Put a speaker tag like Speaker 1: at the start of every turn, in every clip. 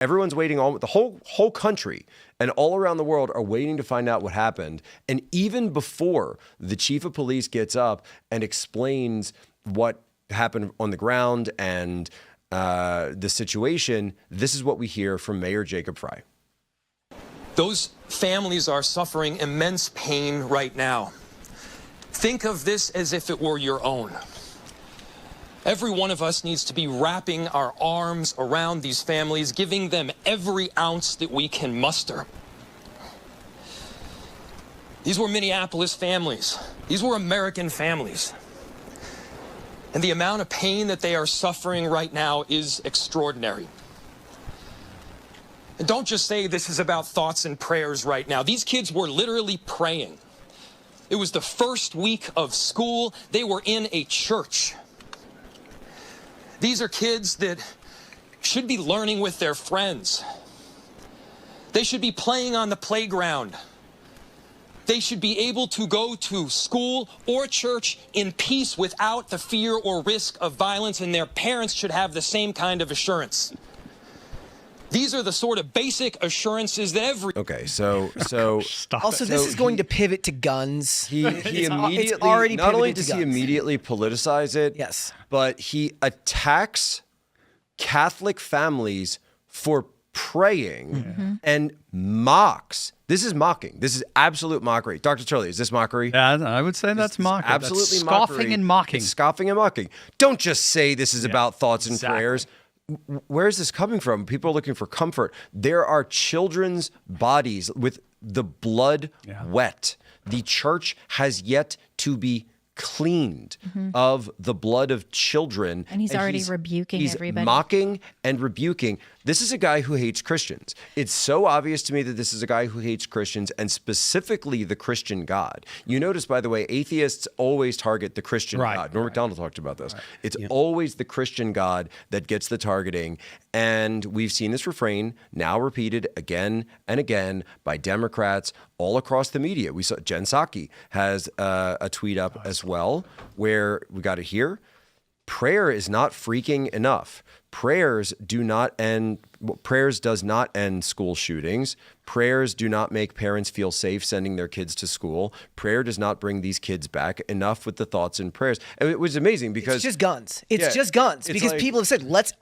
Speaker 1: Everyone's waiting on the whole country and all around the world are waiting to find out what happened. And even before the chief of police gets up and explains what happened on the ground and the situation, this is what we hear from Mayor Jacob Frey.
Speaker 2: Those families are suffering immense pain right now. Think of this as if it were your own. Every one of us needs to be wrapping our arms around these families, giving them every ounce that we can muster. These were Minneapolis families. These were American families. And the amount of pain that they are suffering right now is extraordinary. And don't just say this is about thoughts and prayers right now. These kids were literally praying. It was the first week of school. They were in a church. These are kids that should be learning with their friends. They should be playing on the playground. They should be able to go to school or church in peace without the fear or risk of violence, and their parents should have the same kind of assurance. These are the sort of basic assurances that every...
Speaker 1: Okay, so
Speaker 3: also, this is going to pivot to guns.
Speaker 1: He immediately, not only does he immediately politicize it,
Speaker 3: yes,
Speaker 1: but he attacks Catholic families for praying and mocks. This is mocking. This is absolute mockery. Dr. Turley, is this mockery?
Speaker 4: Yeah, I would say that's mockery.
Speaker 1: Absolutely
Speaker 4: that's
Speaker 1: mockery.
Speaker 4: Scoffing and mocking.
Speaker 1: It's scoffing and mocking. Don't just say this is about thoughts and prayers. Where is this coming from? People are looking for comfort. There are children's bodies with the blood wet. The church has yet to be cleaned of the blood of children.
Speaker 5: And he's already rebuking everybody.
Speaker 1: He's mocking and rebuking. This is a guy who hates Christians. It's so obvious to me that this is a guy who hates Christians and specifically the Christian God. You notice, by the way, atheists always target the Christian God. Norm Macdonald talked about this. It's always the Christian God that gets the targeting. And we've seen this refrain now repeated again and again by Democrats all across the media. We saw Jen Psaki has a tweet up as well where we got to hear, prayer is not freaking enough. Prayers does not end school shootings. Prayers do not make parents feel safe sending their kids to school. Prayer does not bring these kids back. Enough with the thoughts and prayers. And it was amazing because
Speaker 3: it's just guns. It's just guns because people have said let's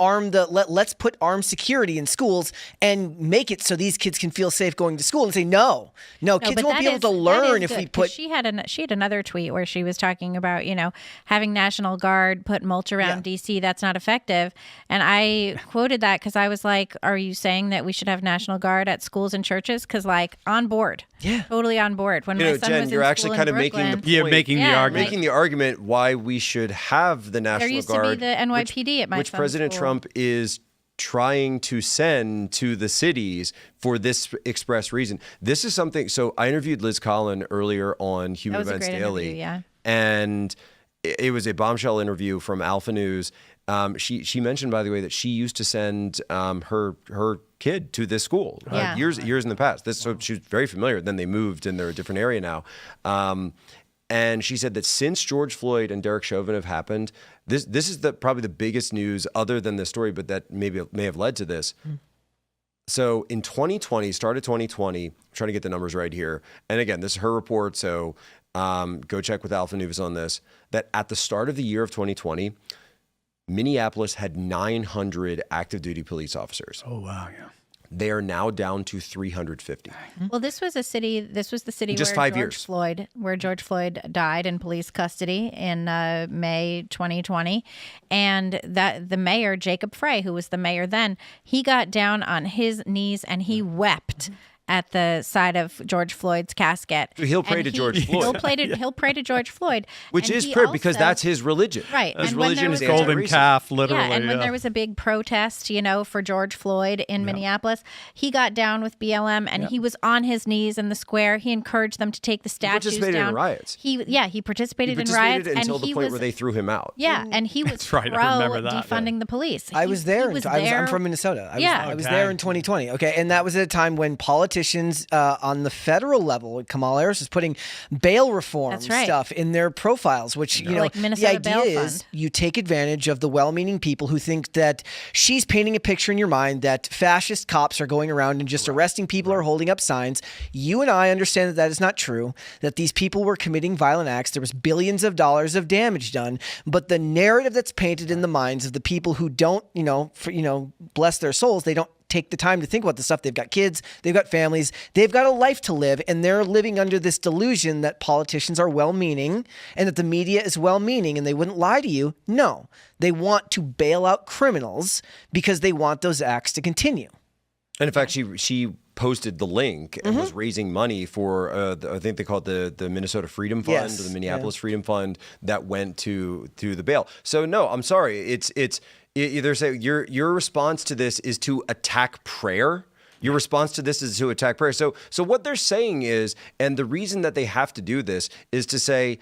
Speaker 3: put armed security in schools and make it so these kids can feel safe going to school. And say no, kids won't be able to learn if we put.
Speaker 5: She had another tweet where she was talking about having National Guard put mulch around DC. That's not effective. And I quoted that because I was like, "Are you saying that we should have National Guard at schools and churches?" Because on board, totally on board. When my son
Speaker 1: Jen,
Speaker 5: was
Speaker 1: you're
Speaker 5: in
Speaker 1: actually
Speaker 5: school
Speaker 1: kind
Speaker 5: in
Speaker 1: of
Speaker 5: Brooklyn,
Speaker 1: making the argument why we should have the National Guard.
Speaker 5: There used to be the NYPD at my
Speaker 1: which
Speaker 5: son's
Speaker 1: President
Speaker 5: school.
Speaker 1: Trump is trying to send to the cities for this express reason. This is something. So I interviewed Liz Collin earlier on Human Events Daily, and it was a bombshell interview from Alpha News. She mentioned, by the way, that she used to send her kid to this school years in the past. So she was very familiar. Then they moved and they're a different area now. And she said that since George Floyd and Derek Chauvin have happened, this is probably the biggest news other than this story, but that may have led to this. So in 2020, started 2020, I'm trying to get the numbers right here. And again, this is her report. So go check with Alpha News on this, that at the start of the year of 2020, Minneapolis had 900 active duty police officers.
Speaker 4: Oh, wow. Yeah.
Speaker 1: They are now down to 350.
Speaker 5: Well, this was the city
Speaker 1: Just
Speaker 5: where
Speaker 1: 5 years.
Speaker 5: George Floyd died in police custody in May 2020. And that the mayor, Jacob Frey, who was the mayor then, he got down on his knees and he wept at the side of George Floyd's casket.
Speaker 1: He'll pray to George Floyd.
Speaker 5: He'll pray to George Floyd.
Speaker 1: Which is prayer because that's his religion.
Speaker 5: Right.
Speaker 1: His
Speaker 5: and
Speaker 1: religion is
Speaker 4: golden calf, literally.
Speaker 5: Yeah, and when there was a big protest, for George Floyd in Minneapolis, he got down with BLM and he was on his knees in the square. He encouraged them to take the statues down.
Speaker 1: He participated in riots.
Speaker 5: He participated in riots
Speaker 1: until the point where they threw him out.
Speaker 5: Yeah, and he was
Speaker 4: pro
Speaker 5: defunding the police.
Speaker 3: I was there. I'm from Minnesota. I was there in 2020. Okay, and that was at a time when politicians politicians on the federal level, Kamala Harris is putting bail reform stuff in their profiles, which,
Speaker 5: like Minnesota
Speaker 3: the idea is you take advantage of the well-meaning people who think that she's painting a picture in your mind that fascist cops are going around and just arresting people or holding up signs. You and I understand that that is not true, that these people were committing violent acts. There was billions of dollars of damage done, but the narrative that's painted in the minds of the people who don't, bless their souls, they don't take the time to think about the stuff. They've got kids, they've got families, they've got a life to live, and they're living under this delusion that politicians are well-meaning and that the media is well-meaning and they wouldn't lie to you. No, they want to bail out criminals because they want those acts to continue.
Speaker 1: And in fact, she posted the link and was raising money for, I think they call it the Minnesota Freedom Fund, or the Minneapolis Freedom Fund, that went to the bail. So no, I'm sorry. They're saying your response to this is to attack prayer. Your response to this is to attack prayer. So what they're saying is, and the reason that they have to do this is to say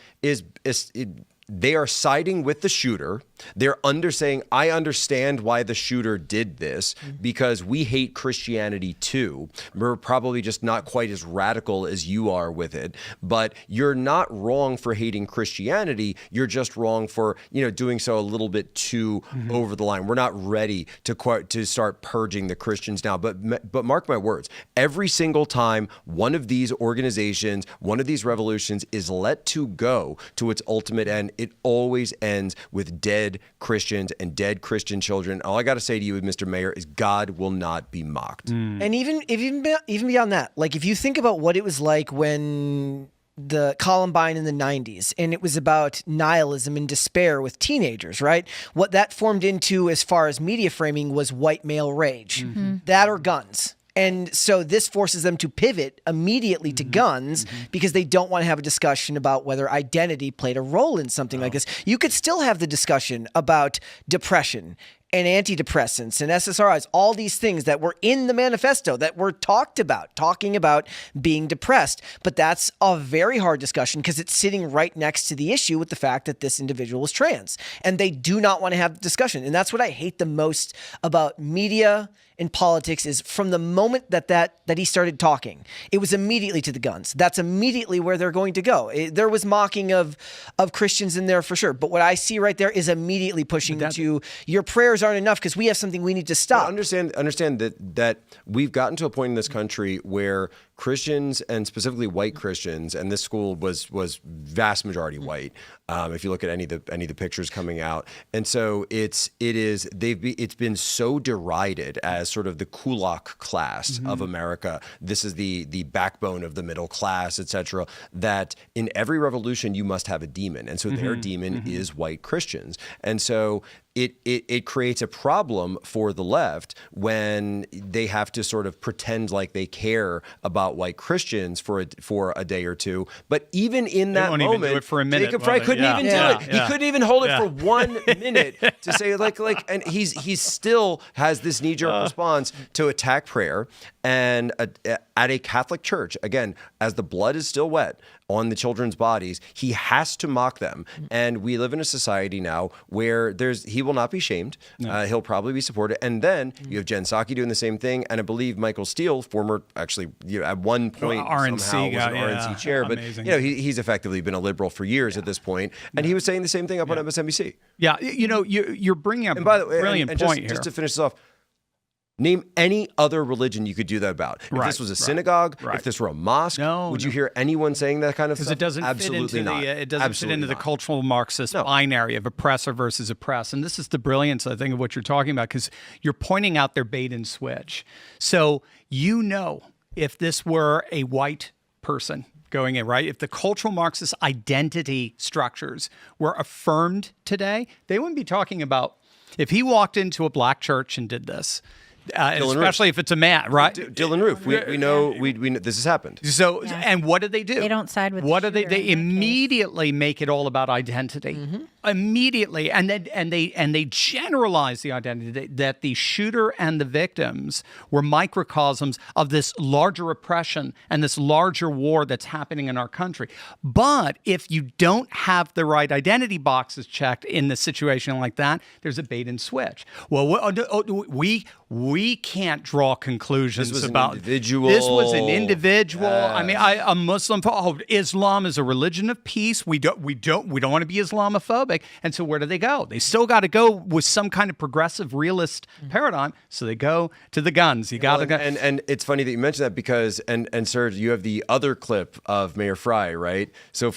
Speaker 1: they are siding with the shooter. They're saying, I understand why the shooter did this because we hate Christianity too. We're probably just not quite as radical as you are with it, but you're not wrong for hating Christianity. You're just wrong for, doing so a little bit too over the line. We're not ready to start purging the Christians now. But mark my words, every single time one of these organizations, one of these revolutions is let to go to its ultimate end, it always ends with dead Christians and dead Christian children. All I got to say to you, Mr. Mayor, is God will not be mocked.
Speaker 3: And even beyond that, like if you think about what it was like when the Columbine in the 90s, and it was about nihilism and despair with teenagers, right? What that formed into as far as media framing was white male rage, that or guns. And so this forces them to pivot immediately to guns because they don't want to have a discussion about whether identity played a role in something like this. You could still have the discussion about depression and antidepressants and SSRIs, all these things that were in the manifesto that were talking about being depressed. But that's a very hard discussion because it's sitting right next to the issue with the fact that this individual is trans. And they do not want to have the discussion. And that's what I hate the most about media in politics is from the moment that he started talking, it was immediately to the guns. That's immediately where they're going to go. There was mocking of Christians in there for sure. But what I see right there is immediately pushing to your prayers aren't enough because we have something we need to stop.
Speaker 1: Understand that we've gotten to a point in this country where Christians, and specifically white Christians, and this school was vast majority white. If you look at any of the pictures coming out, and so it's been so derided as sort of the kulak class of America. This is the backbone of the middle class, etc. That in every revolution you must have a demon, and so their demon is white Christians, and so. It creates a problem for the left when they have to sort of pretend like they care about white Christians for a day or two. But even in that moment,
Speaker 4: even do it for a minute,
Speaker 1: Jacob Frey couldn't even do it. He couldn't even hold it for 1 minute to say like, and he still has this knee-jerk response to attack prayer. And at a Catholic church, again, as the blood is still wet on the children's bodies, he has to mock them. And we live in a society now where he will not be shamed. He'll probably be supported. And then you have Jen Psaki doing the same thing. And I believe Michael Steele, former, actually, at one point
Speaker 4: RNC
Speaker 1: somehow was an RNC chair.
Speaker 4: Amazing.
Speaker 1: But, he's effectively been a liberal for years at this point. And he was saying the same thing up on MSNBC.
Speaker 4: Yeah, you're bringing up a brilliant point here.
Speaker 1: Just to finish this off, name any other religion you could do that about. If this was a synagogue, if this were a mosque, would you hear anyone saying that kind of stuff?
Speaker 4: Because it doesn't
Speaker 1: Absolutely not.
Speaker 4: It doesn't fit into the cultural Marxist binary of oppressor versus oppressed. And this is the brilliance, I think, of what you're talking about, because you're pointing out their bait and switch. So if this were a white person going in, right? If the cultural Marxist identity structures were affirmed today, they wouldn't be talking about, if he walked into a black church and did this, especially if it's a man, right?
Speaker 1: Dylan Roof. We know this has happened.
Speaker 4: So, and what do? They don't
Speaker 5: side with.
Speaker 4: What do they? They immediately make it all about identity. Immediately, and they generalize the identity that the shooter and the victims were microcosms of this larger oppression and this larger war that's happening in our country. But if you don't have the right identity boxes checked in a situation like that, there's a bait and switch. Well, we can't draw conclusions
Speaker 1: this was
Speaker 4: about
Speaker 1: an individual.
Speaker 4: This was an individual.
Speaker 1: Yes.
Speaker 4: I mean, a Muslim. Oh, Islam is a religion of peace. We don't want to be Islamophobic. And so where do they go? They still got to go with some kind of progressive, realist paradigm. So they go to the guns. You got to go.
Speaker 1: And it's funny that you mentioned that because and Serge, you have the other clip of Mayor Fry, right? So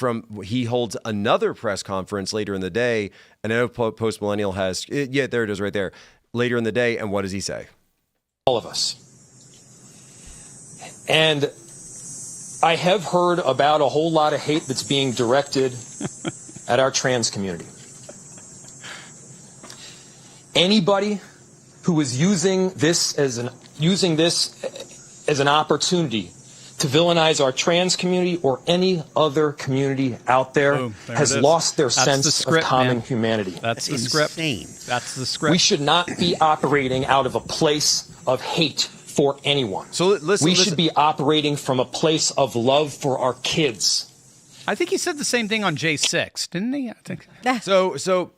Speaker 1: he holds another press conference later in the day, and I know Post Millennial has there it is right there. Later in the day, and what does he say?
Speaker 2: All of us. And I have heard about a whole lot of hate that's being directed at our trans community. Anybody who is using this as an opportunity to villainize our trans community or any other community out there has lost their sense of common humanity.
Speaker 4: That's the script. That's the script.
Speaker 2: We should not be operating out of a place of hate for anyone.
Speaker 1: So listen,
Speaker 2: should be operating from a place of love for our kids.
Speaker 4: I think he said the same thing on J6, didn't he? I think.
Speaker 1: So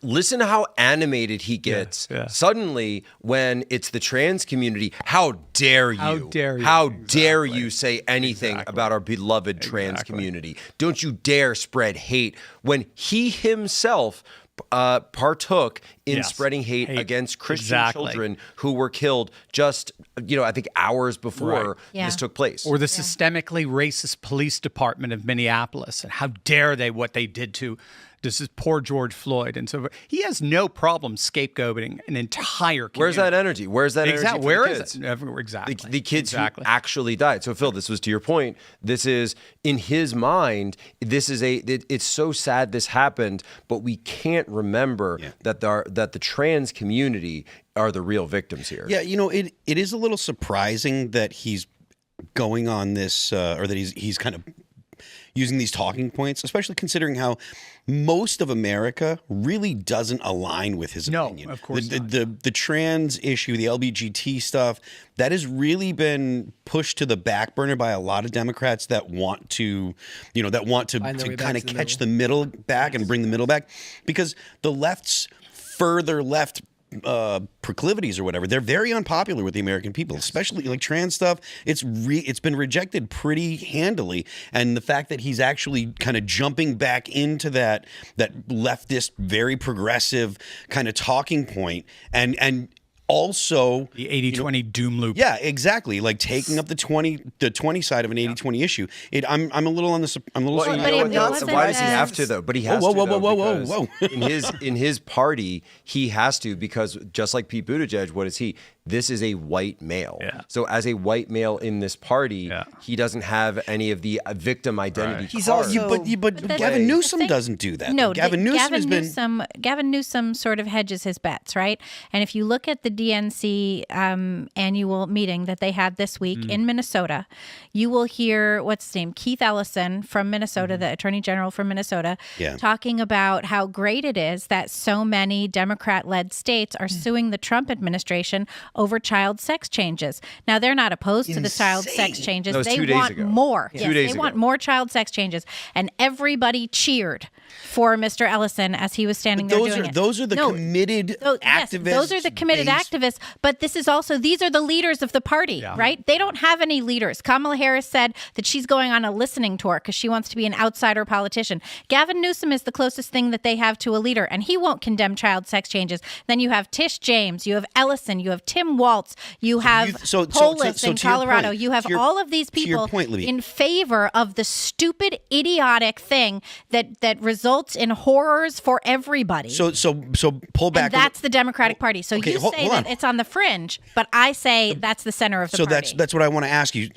Speaker 1: listen to how animated he gets suddenly when it's the trans community. How dare you?
Speaker 4: How dare you?
Speaker 1: How dare you say anything about our beloved trans community? Don't you dare spread hate when he himself partook in spreading hate against Christian children who were killed just, I think hours before this took place.
Speaker 4: Or the systemically racist police department of Minneapolis. And how dare they what they did to this is poor George Floyd. And so he has no problem scapegoating an entire community.
Speaker 1: Where's that energy? Where's that energy?
Speaker 4: Where
Speaker 1: is
Speaker 4: it? Exactly.
Speaker 1: The kids who actually died. So Phil, this was to your point. This is in his mind. It's so sad this happened, but we can't remember that the trans community are the real victims here.
Speaker 6: Yeah, it is a little surprising that he's going on this, or that he's kind of using these talking points, especially considering how most of America really doesn't align with his opinion.
Speaker 4: No, of course not.
Speaker 6: The trans issue, the LGBT stuff, that has really been pushed to the back burner by a lot of Democrats that want to kind of catch the middle back and bring the middle back, because the left's further left proclivities or whatever, they're very unpopular with the American people, especially like trans stuff. It's been rejected pretty handily, and the fact that he's actually kind of jumping back into that leftist, very progressive kind of talking point, and also
Speaker 4: the 80-20 doom loop.
Speaker 6: Yeah, exactly. Like taking up the 20 side of an 80-20 issue. I'm a little on the. I'm a little.
Speaker 1: Why does he have to though? But he has to.
Speaker 6: Whoa.
Speaker 1: In his party, he has to, because just like Pete Buttigieg, what is he? This is a white male.
Speaker 4: Yeah.
Speaker 1: So as a white male in this party, he doesn't have any of the victim identity.
Speaker 3: He's
Speaker 1: cards.
Speaker 3: also,
Speaker 6: but Gavin Newsom doesn't do that.
Speaker 5: No,
Speaker 6: Gavin
Speaker 5: Newsom sort of hedges his bets, right? And if you look at the DNC annual meeting that they had this week in Minnesota, you will hear what's his name, Keith Ellison from Minnesota, the Attorney General from Minnesota, talking about how great it is that so many Democrat-led states are suing the Trump administration over child sex changes. Now, they're not opposed to the child sex changes. They want more. Yes, they want more child sex changes. And everybody cheered for Mr. Ellison as he was standing there doing it.
Speaker 6: Those are the committed activists.
Speaker 5: Yes, those are the committed activists. But this is also, these are the leaders of the party, right? They don't have any leaders. Kamala Harris said that she's going on a listening tour because she wants to be an outsider politician. Gavin Newsom is the closest thing that they have to a leader, and he won't condemn child sex changes. Then you have Tish James, you have Ellison, you have Tim Waltz, you have Polis in Colorado. You have all of these people in favor of the stupid, idiotic thing that results in horrors for everybody.
Speaker 6: So pull back.
Speaker 5: And that's the Democratic Party. So you say that it's on the fringe, but I say that's the center of the party.
Speaker 6: So that's what I want to ask you.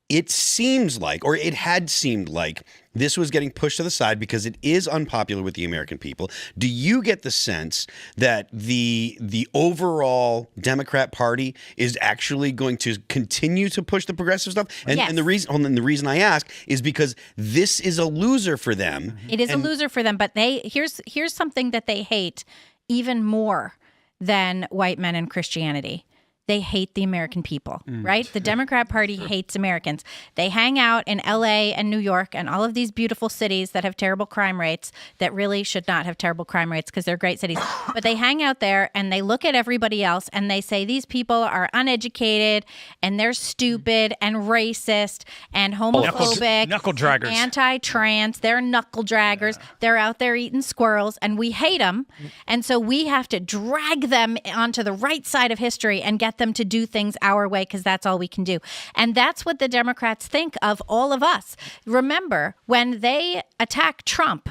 Speaker 6: It seems like, or it had seemed like, this was getting pushed to the side because it is unpopular with the American people. Do you get the sense that the overall Democrat Party is actually going to continue to push the progressive stuff? And the reason I ask is because this is a loser for them.
Speaker 5: It is a loser for them, but here's something that they hate even more than white men and Christianity. they hate the American people, right? The Democrat Party hates Americans. They hang out in LA and New York and all of these beautiful cities that have terrible crime rates that really should not have terrible crime rates because they're great cities. But they hang out there and they look at everybody else and they say these people are uneducated and they're stupid and racist and homophobic,
Speaker 4: knuckle draggers,
Speaker 5: anti-trans. They're knuckle draggers. They're out there eating squirrels and we hate them. And so we have to drag them onto the right side of history and get them to do things our way because that's all we can do. And that's what the Democrats think of all of us. Remember, when they attack Trump,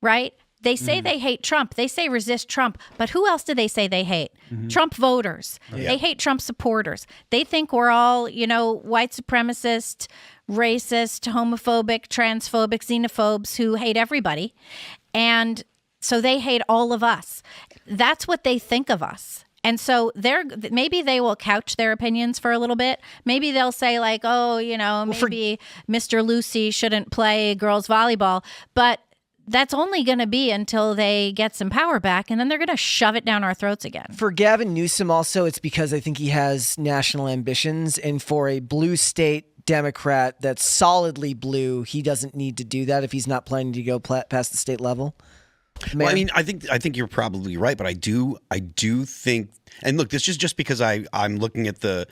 Speaker 5: right? They say they hate Trump. They say resist Trump. But who else do they say they hate? Trump voters. Yeah. They hate Trump supporters. They think we're all, white supremacist, racist, homophobic, transphobic, xenophobes who hate everybody. And so they hate all of us. That's what they think of us. And so maybe they will couch their opinions for a little bit. Maybe they'll say like, maybe Mr. Lucy shouldn't play girls volleyball. But that's only going to be until they get some power back, and then they're going to shove it down our throats again.
Speaker 3: For Gavin Newsom also, it's because I think he has national ambitions. And for a blue state Democrat that's solidly blue, he doesn't need to do that if he's not planning to go past the state level.
Speaker 6: Well, I mean, I think you're probably right, but I do think, and look, this is just because I'm looking at the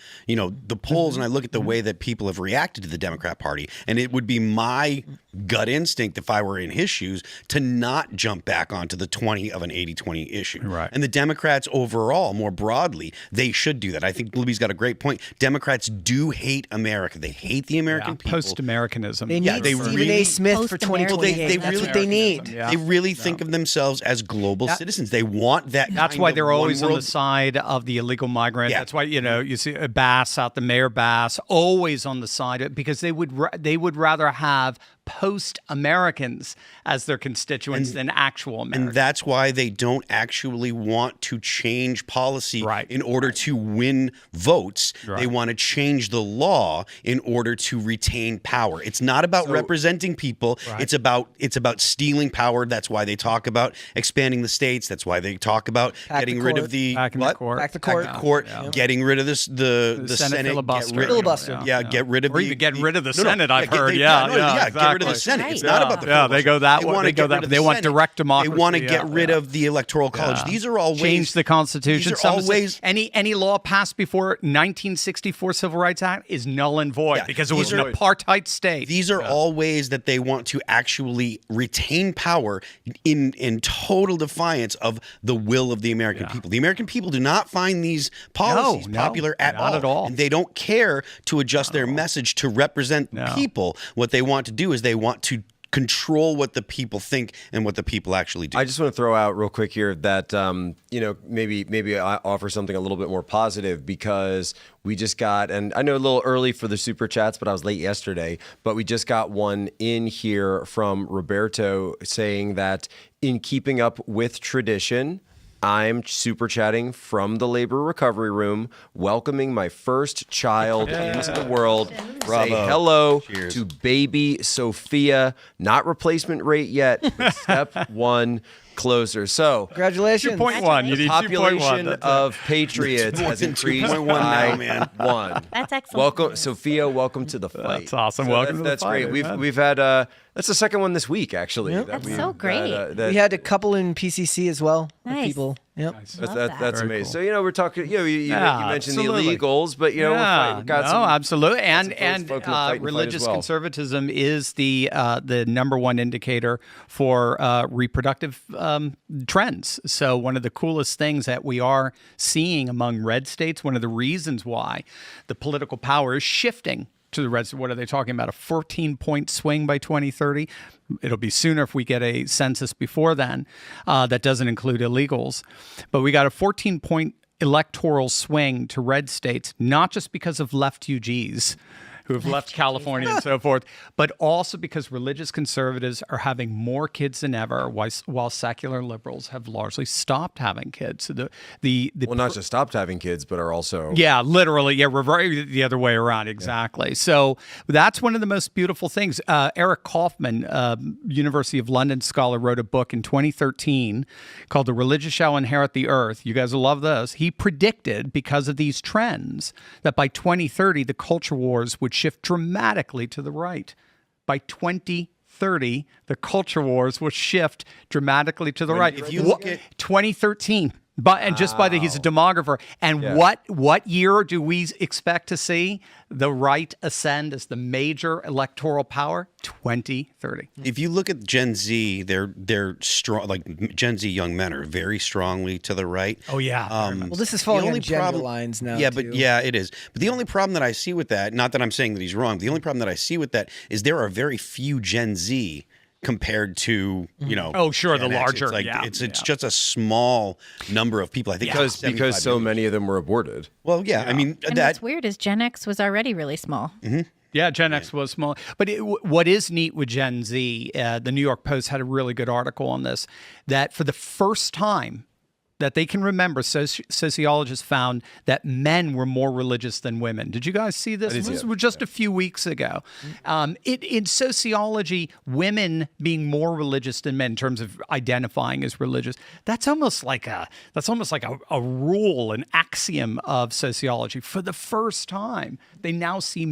Speaker 6: polls and I look at the way that people have reacted to the Democrat Party, and it would be my gut instinct if I were in his shoes to not jump back onto the 20 of an 80-20 issue.
Speaker 4: Right.
Speaker 6: And the Democrats overall, more broadly, they should do that. I think Libby's got a great point. Democrats do hate America. They hate the American people.
Speaker 4: Post-Americanism.
Speaker 3: They need Stephen A. Smith for 2028. That's what they need.
Speaker 6: Yeah. They really think of themselves as global citizens. They want that.
Speaker 4: That's why they're always on the side of the illegal migrant. Yeah. That's why you see Bass out, the Mayor Bass, always on the side of it, because they would rather have post-Americans as their constituents than actual Americans.
Speaker 6: And that's why they don't actually want to change policy in order to win votes. Right. They want to change the law in order to retain power. It's not about representing people. Right. It's about stealing power. That's why they talk about expanding the states. That's why they talk about getting rid of the court, getting rid of the Senate
Speaker 4: filibuster.
Speaker 6: Get rid of
Speaker 4: get rid of the Senate. I've heard.
Speaker 6: Get rid of the Senate. Right. It's not about the filibuster.
Speaker 4: They go that way. They want direct democracy.
Speaker 6: They want to get rid of the Electoral College. Yeah. These are all ways.
Speaker 4: Change the Constitution.
Speaker 6: These are all ways.
Speaker 4: Any law passed before 1964 Civil Rights Act is null and void because it was an apartheid state.
Speaker 6: These are all ways that they want to actually retain power in total defiance of the will of the American people. The American people do not find these policies popular at all. And they don't care to adjust their message to represent people. What they want to do is they want to control what the people think and what the people actually do.
Speaker 1: I just want to throw out real quick here that maybe I offer something a little bit more positive, because we just got, and I know a little early for the super chats, but I was late yesterday, but we just got one in here from Roberto saying that in keeping up with tradition, I'm super chatting from the labor recovery room, welcoming my first child into the world.
Speaker 6: Bravo.
Speaker 1: Say hello to baby Sophia. Not replacement rate yet, but step one closer. So,
Speaker 3: congratulations.
Speaker 4: 2.1. You need
Speaker 1: population
Speaker 4: 2.1.
Speaker 1: of patriots has increased by 1.
Speaker 5: That's excellent.
Speaker 1: Welcome, Sophia. Welcome to the fight.
Speaker 4: That's awesome.
Speaker 1: So
Speaker 4: welcome to
Speaker 1: that's
Speaker 4: the fight.
Speaker 1: Great. We've had that's the second one this week, actually.
Speaker 3: Yep.
Speaker 5: That's so great.
Speaker 3: We had a couple in PCC as well.
Speaker 5: Nice.
Speaker 3: People. Yep.
Speaker 4: Nice.
Speaker 1: That's amazing.
Speaker 4: Cool.
Speaker 1: So we're talking. You mentioned
Speaker 4: absolutely.
Speaker 1: the illegals, but we've got some.
Speaker 4: Absolutely. And
Speaker 1: religious
Speaker 4: conservatism is the number one indicator for reproductive trends. So one of the coolest things that we are seeing among red states, one of the reasons why the political power is shifting to the red. What are they talking about? A 14-point swing by 2030. It'll be sooner if we get a census before then. That doesn't include illegals. But we got a 14-point electoral swing to red states, not just because of left UGs. who have left California and so forth, but also because religious conservatives are having more kids than ever, while secular liberals have largely stopped having kids. So
Speaker 1: not just stopped having kids, but are also
Speaker 4: literally the other way around, exactly. Yeah. So that's one of the most beautiful things. Eric Kaufman, University of London scholar, wrote a book in 2013 called "The Religious Shall Inherit the Earth." You guys will love this. He predicted, because of these trends, that by 2030 the culture wars would shift dramatically to the right. By 2030, the culture wars will shift dramatically to the right.
Speaker 6: If you look at
Speaker 4: 2013. But he's a demographer. And what year do we expect to see the right ascend as the major electoral power? 2030.
Speaker 6: If you look at Gen Z, they're strong. Like Gen Z young men are very strongly to the right.
Speaker 4: Oh yeah.
Speaker 3: Well, this is falling on gender lines now.
Speaker 6: Yeah,
Speaker 3: too.
Speaker 6: but it is. But the only problem that I see with that, not that I'm saying that he's wrong, the only problem that I see with that is there are very few Gen Z compared to,
Speaker 4: the larger,
Speaker 6: it's just a small number of people. I think
Speaker 1: because so many of them were aborted.
Speaker 6: Well, I mean,
Speaker 5: and what's weird is Gen X was already really small.
Speaker 6: Mm-hmm.
Speaker 4: Yeah, Gen X was small. But what is neat with Gen Z, the New York Post had a really good article on this, that for the first time that they can remember, sociologists found that men were more religious than women. Did you guys see this? This was just a few weeks ago. In sociology, women being more religious than men in terms of identifying as religious, that's almost like a rule, an axiom of sociology. For the first time, they now see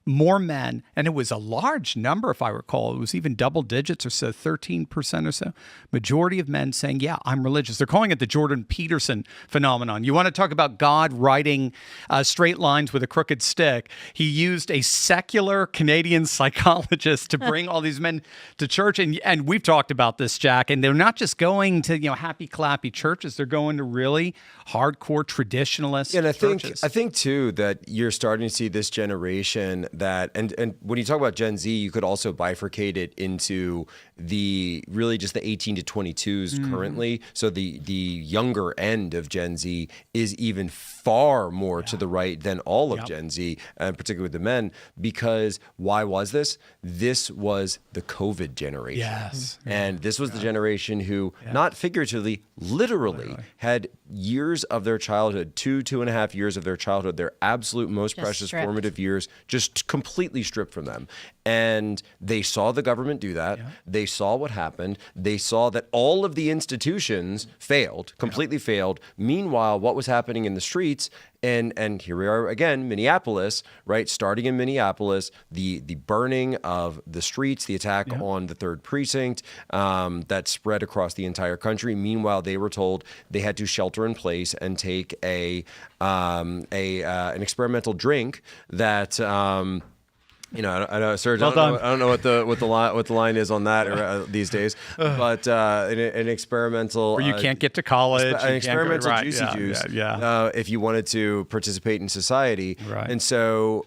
Speaker 4: more men, and it was a large number, if I recall. It was even double digits or so, 13% or so. Majority of men saying, yeah, I'm religious. They're calling it the Jordan Peterson phenomenon. You want to talk about God writing straight lines with a crooked stick? He used a secular Canadian psychologist to bring all these men to church. And we've talked about this, Jack, and they're not just going to happy, clappy churches. They're going to really hardcore traditionalist churches.
Speaker 1: I think, too, that you're starting to see this generation that, and when you talk about Gen Z, you could also bifurcate it into the 18 to 22s currently. So the younger end of Gen Z is even far more to the right than all of Gen Z, and particularly with the men, because why was this? This was the COVID generation.
Speaker 4: Yes.
Speaker 1: And this was the generation who, not figuratively, literally had years of their childhood, 2.5 years of their childhood, their absolute most precious formative years, just completely stripped from them. And they saw the government do that. They saw what happened. They saw that all of the institutions failed, completely failed. Meanwhile, what was happening in the streets, and here we are again, Minneapolis, right? Starting in Minneapolis, the burning of the streets, the attack on the 3rd precinct that spread across the entire country. Meanwhile, they were told they had to shelter in place and take an experimental drink that. I know, Serge. I don't know what the line is on that these days, but an experimental
Speaker 4: where you can't get to college,
Speaker 1: an experimental juicy juice. If you wanted to participate in society, and so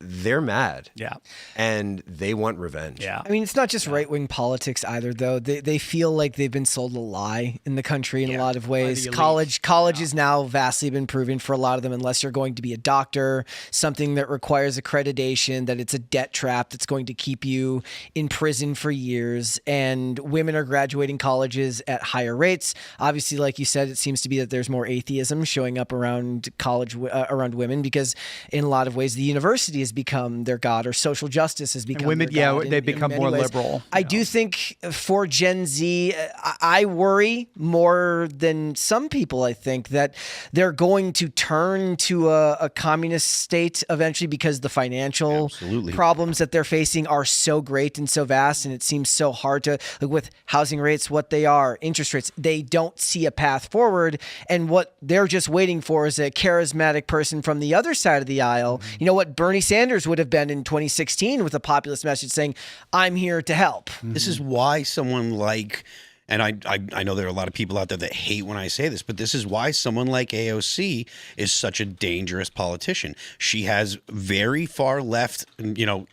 Speaker 1: they're mad.
Speaker 4: Yeah.
Speaker 1: And they want revenge.
Speaker 4: Yeah.
Speaker 3: I mean, it's not just right-wing politics either, though. They feel like they've been sold a lie in the country in a lot of ways. College is now vastly been proven for a lot of them, unless you're going to be a doctor, something that requires accreditation, that it's a debt trap that's going to keep you in prison for years. And women are graduating colleges at higher rates. Obviously, like you said, it seems to be that there's more atheism showing up around college, around women, because in a lot of ways, the university is become their god, or social justice has become
Speaker 4: women,
Speaker 3: their god.
Speaker 4: They become more liberal.
Speaker 3: I do think for Gen Z, I worry more than some people. I think that they're going to turn to a communist state eventually, because the financial problems that they're facing are so great and so vast, and it seems so hard to, like, with housing rates what they are, interest rates, they don't see a path forward, and what they're just waiting for is a charismatic person from the other side of the aisle. You know what Bernie Sanders would have been in 2016, with a populist message saying, I'm here to help.
Speaker 6: This is why someone like and I know there are a lot of people out there that hate when I say this, but this is why someone like AOC is such a dangerous politician. She has very far left,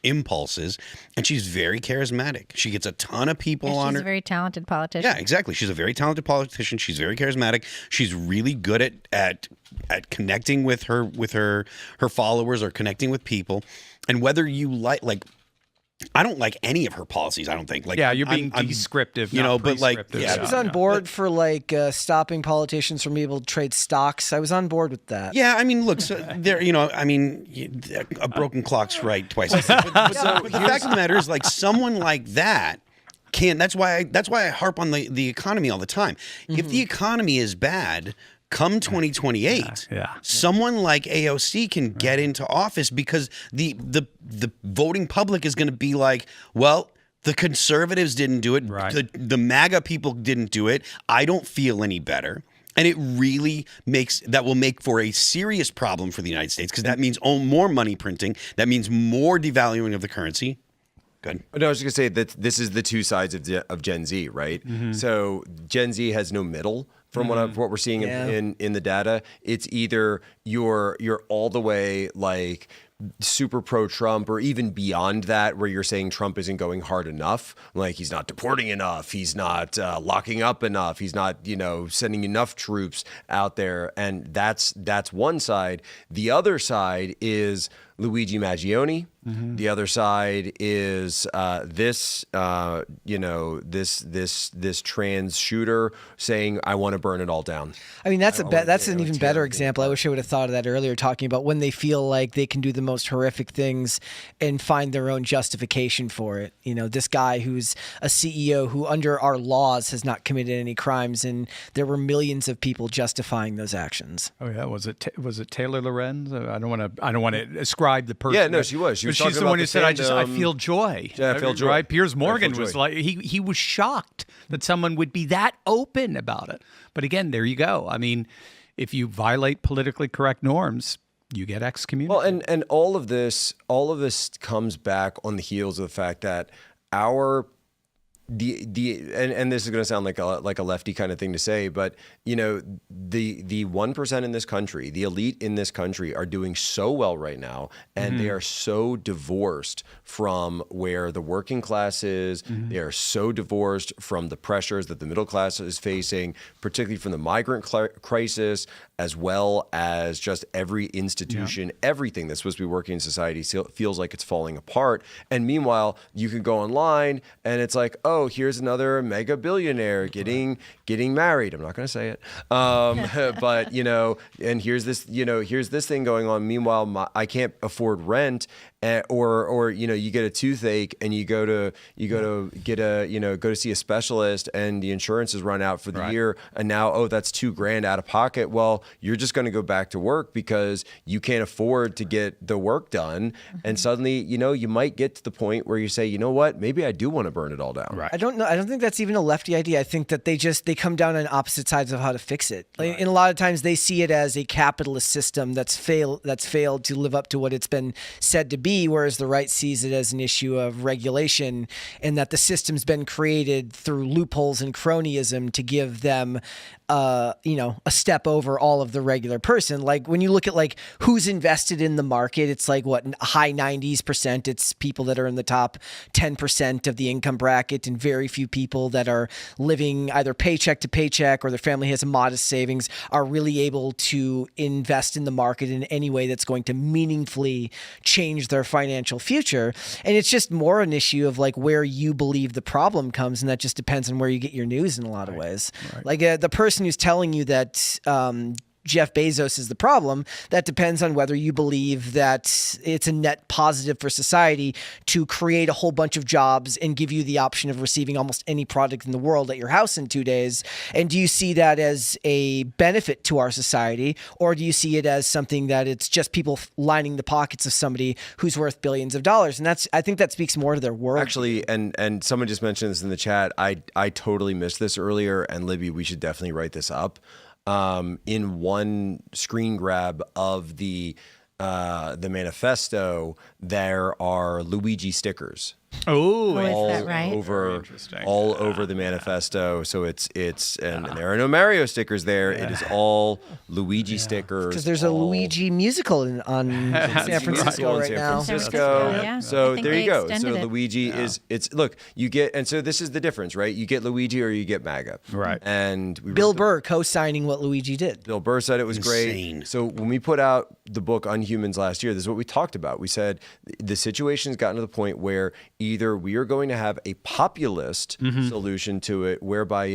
Speaker 6: impulses, and she's very charismatic. She gets a ton of people on her.
Speaker 5: She's a very talented politician.
Speaker 6: Yeah, exactly. She's a very talented politician. She's very charismatic. She's really good at connecting with her followers or connecting with people. And whether you like I don't like any of her policies. I don't think. Like,
Speaker 4: yeah, you're being descriptive,
Speaker 6: but like,
Speaker 3: yeah, I was on board for stopping politicians from being able to trade stocks. I was on board with that.
Speaker 6: Yeah, I mean, look, so there, a broken clock's right twice. But the fact of the matter is, like, someone like that can. That's why I harp on the economy all the time. Mm-hmm. If the economy is bad, come 2028, someone like AOC can get into office because the voting public is going to be like, well, the conservatives didn't do it. Right. The MAGA people didn't do it. I don't feel any better. And it really will make for a serious problem for the United States because that means more money printing. That means more devaluing of the currency. Good.
Speaker 1: No, I was just going to say that this is the two sides of Gen Z, right? Mm-hmm. So Gen Z has no middle. From what we're seeing in the data, it's either you're all the way like super pro-Trump or even beyond that, where you're saying Trump isn't going hard enough, like he's not deporting enough, he's not locking up enough, he's not sending enough troops out there, and that's one side. The other side is Luigi Maggioni. Mm-hmm. The other side is this trans shooter saying, "I want to burn it all down."
Speaker 3: I mean, that's an even better example. I wish I would have thought of that earlier, talking about when they feel like they can do the most horrific things and find their own justification for it. This guy who's a CEO who, under our laws, has not committed any crimes, and there were millions of people justifying those actions.
Speaker 4: Oh yeah, was it Taylor Lorenz? I don't want to ascribe the person.
Speaker 1: Yeah, no, she was.
Speaker 4: She's the one who said, "I feel joy."
Speaker 1: Yeah, I feel joy.
Speaker 4: Right? Piers Morgan was like, he was shocked that someone would be that open about it. But again, there you go. I mean, if you violate politically correct norms, you get excommunicated.
Speaker 1: Well, and all of this comes back on the heels of the fact that and this is going to sound like a lefty kind of thing to say, but the 1% in this country, the elite in this country, are doing so well right now, and they are so divorced from where the working class is. Mm-hmm. They are so divorced from the pressures that the middle class is facing, particularly from the migrant crisis, as well as just every institution, everything that's supposed to be working in society feels like it's falling apart. And meanwhile, you can go online and it's like, oh, here's another mega billionaire getting married. I'm not going to say it. But, and here's this thing going on. Meanwhile, I can't afford rent. Or you get a toothache and you go to see a specialist and the insurance is run out for the year, and now that's $2,000 out of pocket. Well, you're just going to go back to work because you can't afford to get the work done, and suddenly you might get to the point where you say, you know what, maybe I do want to burn it all down.
Speaker 3: Right. I don't know. I don't think that's even a lefty idea. I think that they come down on opposite sides of how to fix it. And a lot of times they see it as a capitalist system that's failed to live up to what it's been said to be. Whereas the right sees it as an issue of regulation, and that the system's been created through loopholes and cronyism to give them, a step over all of the regular person. Like when you look at who's invested in the market, it's like high 90s%. It's people that are in the top 10% of the income bracket, and very few people that are living either paycheck to paycheck or their family has a modest savings are really able to invest in the market in any way that's going to meaningfully change their financial future. And it's just more an issue of where you believe the problem comes, and that just depends on where you get your news in a lot of ways. Right. The person who's telling you that Jeff Bezos is the problem, that depends on whether you believe that it's a net positive for society to create a whole bunch of jobs and give you the option of receiving almost any product in the world at your house in 2 days. And do you see that as a benefit to our society, or do you see it as something that it's just people lining the pockets of somebody who's worth billions of dollars? And I think that speaks more to their world.
Speaker 1: Actually, and someone just mentioned this in the chat. I totally missed this earlier, and Libby, we should definitely write this up. In one screen grab of the manifesto, there are Luigi stickers all
Speaker 5: is that right?
Speaker 1: over the manifesto. So it's and there are no Mario stickers there. It is all Luigi stickers.
Speaker 3: Because there's a Luigi musical on San Francisco right now.
Speaker 1: So there you go. So Luigi is look, you get, and so this is the difference, right? You get Luigi or you get MAGA.
Speaker 4: Right.
Speaker 1: And
Speaker 3: Bill Burr co-signing what Luigi did.
Speaker 1: Bill Burr said it was great. So when we put out the book Unhumans last year, this is what we talked about. We said the situation's gotten to the point where either we are going to have a populist solution to it, whereby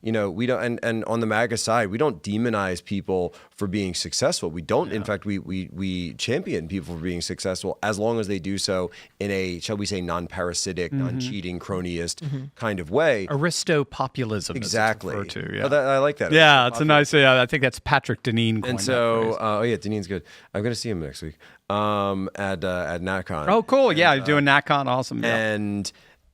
Speaker 1: we don't, and on the MAGA side, we don't demonize people for being successful. We don't, in fact, we champion people for being successful as long as they do so in a, shall we say, non-parasitic, non-cheating, cronyist kind of way.
Speaker 4: Aristo-populism.
Speaker 1: Exactly.
Speaker 4: It's referred to, yeah.
Speaker 1: I like that.
Speaker 4: Yeah, it's a nice, I think that's Patrick Deneen.
Speaker 1: And so, Deneen's good. I'm going to see him next week at NatCon.
Speaker 4: Oh, cool. Yeah, doing NatCon. Awesome. Yeah.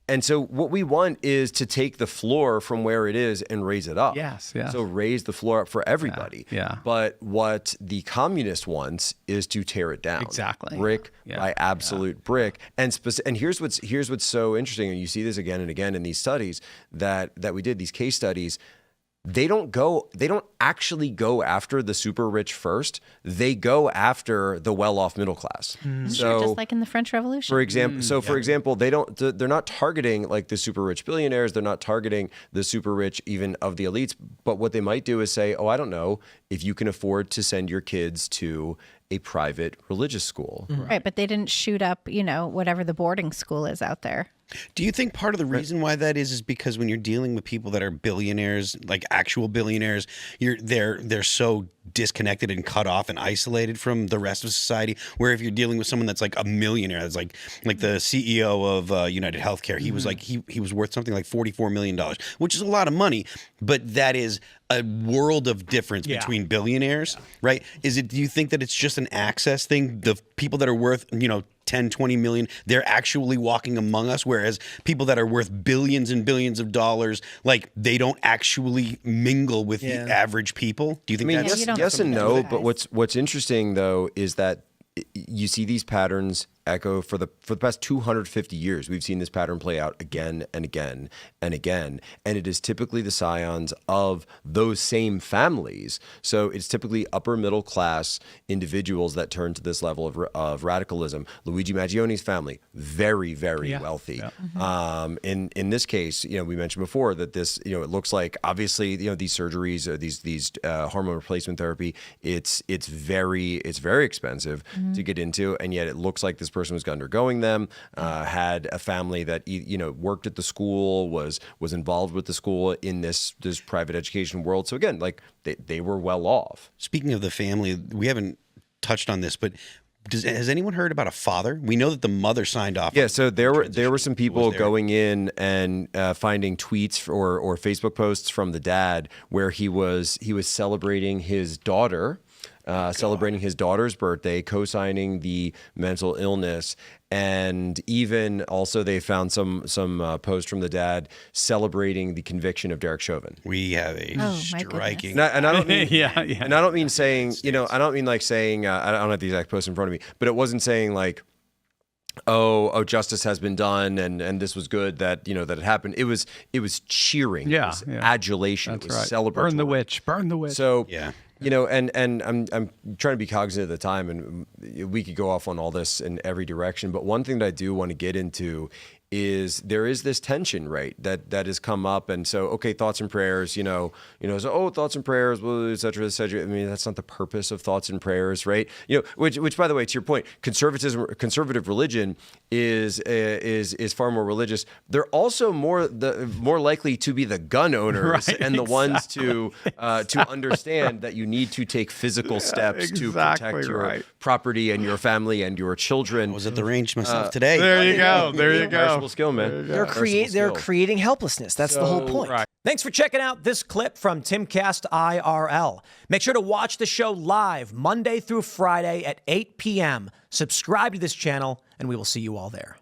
Speaker 1: And so what we want is to take the floor from where it is and raise it up.
Speaker 4: Yes.
Speaker 1: So raise the floor up for everybody.
Speaker 4: Yeah.
Speaker 1: But what the communist wants is to tear it down.
Speaker 4: Exactly.
Speaker 1: Brick by absolute brick. And here's what's so interesting, and you see this again and again in these studies that we did, these case studies. They don't actually go after the super rich first. They go after the well-off middle class.
Speaker 5: So just like in the French Revolution.
Speaker 1: For example, they're not targeting like the super rich billionaires. They're not targeting the super rich even of the elites. But what they might do is say, oh, I don't know, if you can afford to send your kids to a private religious school.
Speaker 5: Right, but they didn't shoot up, whatever the boarding school is out there.
Speaker 6: Do you think part of the reason why that is because when you're dealing with people that are billionaires, like actual billionaires, they're so disconnected and cut off and isolated from the rest of society? Where if you're dealing with someone that's like a millionaire, that's like the CEO of United Healthcare, he was like he was worth something like $44 million, which is a lot of money, but that is a world of difference between billionaires, right? Do you think that it's just an access thing? The people that are worth 10, 20 million, they're actually walking among us, whereas people that are worth billions and billions of dollars, like they don't actually mingle with the average people. Do you think that's
Speaker 1: yes and no, but what's interesting though is that you see these patterns echo for the past 250 years. We've seen this pattern play out again and again and again, and it is typically the scions of those same families. So it's typically upper middle class individuals that turn to this level of radicalism. Luigi Maggione's family, very, very wealthy. Yeah. In this case, we mentioned before that this, it looks like obviously these surgeries or these hormone replacement therapy, it's very expensive to get into, and yet it looks like this person was undergoing them, had a family that worked at the school, was involved with the school in this private education world. So again, like they were well off.
Speaker 6: Speaking of the family, we haven't touched on this, but has anyone heard about a father? We know that the mother signed off.
Speaker 1: Yeah, so there were some people going in and finding tweets or Facebook posts from the dad where he was celebrating his daughter. Celebrating his daughter's birthday, co-signing the mental illness, and even also they found some post from the dad celebrating the conviction of Derek Chauvin.
Speaker 6: We have a striking,
Speaker 1: and I don't mean and I don't mean saying I don't mean like saying I don't have the exact post in front of me, but it wasn't saying like, oh, justice has been done, and this was good that that it happened. It was cheering, it was adulation,
Speaker 4: That's
Speaker 1: it was
Speaker 4: right.
Speaker 1: celebratory.
Speaker 4: Burn the witch.
Speaker 1: So and I'm trying to be cognizant of the time, and we could go off on all this in every direction. But one thing that I do want to get into is there is this tension, right, that has come up. And so, okay, thoughts and prayers, so, thoughts and prayers, well, et cetera, et cetera. I mean, that's not the purpose of thoughts and prayers, right? Which by the way, to your point, conservative religion is far more religious. They're also more likely to be the gun owners and the ones to understand that you need to take physical steps to protect your property and your family and your children.
Speaker 6: I was at the range myself today.
Speaker 4: There you go. There you go.
Speaker 1: Skill, man.
Speaker 3: They're creating helplessness. That's the whole point.
Speaker 7: Right. Thanks for checking out this clip from Timcast IRL. Make sure to watch the show live Monday through Friday at 8 p.m. Subscribe to this channel, and we will see you all there.